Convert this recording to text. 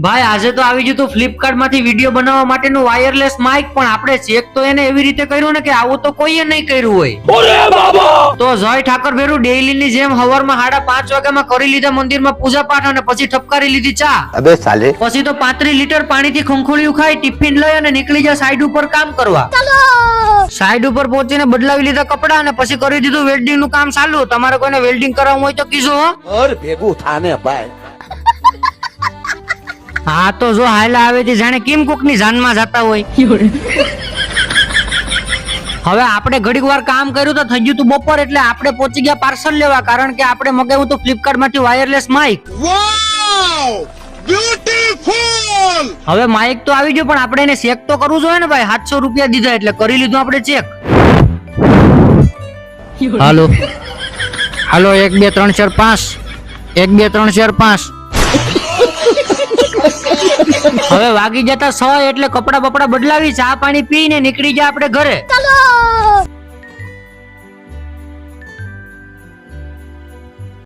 ભાઈ આજે તો આવી ગયું તું ફ્લિપકાર્ટ માંથી વિડીયો બનાવવા માટેનું વાયરલેસ માઇક, પણ આપણે ચેક તો એને એવી રીતે કર્યું ને કે આવું તો કોઈએ નહીં કર્યું હોય. તો જય ઠાકર ભેરું ડેઈલી ની જેમ હવારમાં 5:30 વાગ્યામાં કરી લીધા મંદિરમાં પૂજા પાઠ અને પછી ઠપકારી લીધી ચા. અબે સાલે. પછી તો 35 લીટર પાણીથી ખંખોળિયું ખાઈ ટિફિન લઈ અને નીકળી જાય સાઈડ ઉપર કામ કરવા. સાઈડ ઉપર પહોંચીને બદલાવી લીધા કપડા અને પછી કરી દીધું વેલ્ડિંગ નું કામ ચાલુ. તમારે કોઈને વેલ્ડિંગ કરાવવું હોય તો કીજો હો. ઓર ભેગું થાને ભાઈ. હા તો જો હાયલા આવે છે જાણે કેમ કોક ની જાનમાં જતા હોય. હવે આપણે ઘડીક વાર કામ કર્યું તો થઈ ગયું તું બપોર, એટલે આપણે પહોંચી ગયા પાર્સલ લેવા, કારણ કે આપણે મગાવ્યું તો ફ્લિપકાર્ટ માંથી વાયરલેસ માઇક. હવે માઇક તો આવી ગયો, પણ આપણે એને ચેક તો કરવું જોઈએ ને ભાઈ. 700 રૂપિયા દીધા એટલે કરી લીધું આપણે ચેક. હાલો હાલો 1 2 3 4 5 1 2 3 4 5. હવે વાગી જતા 6 એટલે કપડા બપડા બદલાવી ચા પાણી પીને નીકળી જાય આપણે ઘરે.